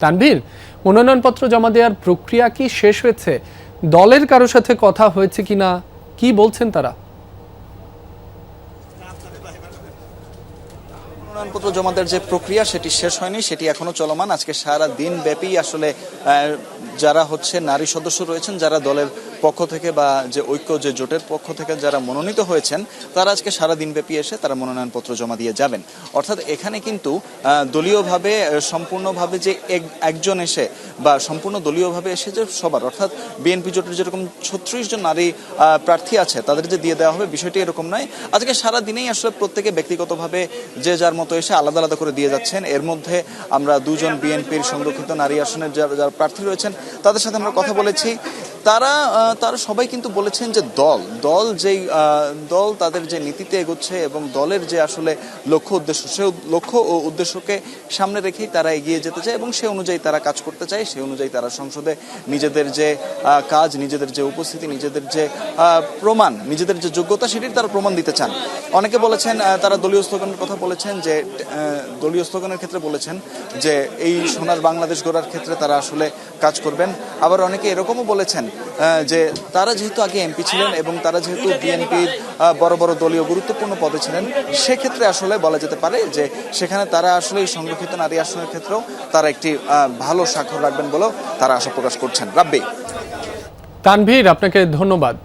তানভীর, মনোনয়নপত্র জমা দেওয়ার প্রক্রিয়া কি শেষ হয়েছে? দলের কারো সাথে কথা হয়েছে কিনা, কি বলছেন তারা? মনোনয়নপত্র জমা দেওয়ার যে প্রক্রিয়া সেটি শেষ হয়নি, সেটি এখনো চলমান। আজকে সারা দিন ব্যাপী আসলে যারা নারী সদস্য রয়েছেন, যারা দলের পক্ষ থেকে বা যে ঐক্য যে জোটের পক্ষ থেকে যারা মনোনীত হয়েছেন, তারা আজকে সারা দিন ব্যাপী এসে তারা মনোনয়নপত্র জমা দিয়ে যাবেন। অর্থাৎ এখানে কিন্তু দলীয়ভাবে সম্পূর্ণভাবে যে একজন এসে বা সম্পূর্ণ দলীয়ভাবে এসে যে সবার, অর্থাৎ বিএনপি জোটের যেরকম 36 জন নারী প্রার্থী আছে তাদের যে দিয়ে দেওয়া হবে, বিষয়টি এরকম নয়। আজকে সারা দিনেই আসলে প্রত্যেকে ব্যক্তিগতভাবে যে যার মতো এসে আলাদা আলাদা করে দিয়ে যাচ্ছেন। এর মধ্যে আমরা দুজন বিএনপির সংরক্ষিত নারী আসনের যারা প্রার্থী রয়েছেন তাদের সাথে আমরা কথা বলেছি। তারা সবাই কিন্তু বলেছেন যে দল তাদের যে নীতিতে এগোচ্ছে এবং দলের যে আসলে লক্ষ্য উদ্দেশ্য, সে লক্ষ্য ও উদ্দেশ্যকে সামনে রেখেই তারা এগিয়ে যেতে চায় এবং সে অনুযায়ী তারা কাজ করতে চায়। সে অনুযায়ী তারা সংসদে নিজেদের যে কাজ, নিজেদের যে উপস্থিতি, নিজেদের যে প্রমাণ, নিজেদের যে যোগ্যতা, সেটির তারা প্রমাণ দিতে চান। অনেকে বলেছেন, তারা দলীয় স্লোগানের কথা বলেছেন, যে দলীয় স্লোগানের ক্ষেত্রে বলেছেন যে এই সোনার বাংলাদেশ গড়ার ক্ষেত্রে তারা আসলে কাজ করবেন। আবার অনেকে এরকমও বলেছেন যে তারা যেহেতু আগে এমপি ছিলেন এবং তারা যেহেতু বিএনপির বড় বড় দলীয় গুরুত্বপূর্ণ পদে ছিলেন, সেক্ষেত্রে আসলে বলা যেতে পারে যে সেখানে তারা আসলে এই সংরক্ষিত নারী আসনের ক্ষেত্রেও তারা একটি ভালো স্বাক্ষর রাখবেন বলেও তারা আশা প্রকাশ করছেন। রাব্বি। তানভীর, আপনাকে ধন্যবাদ।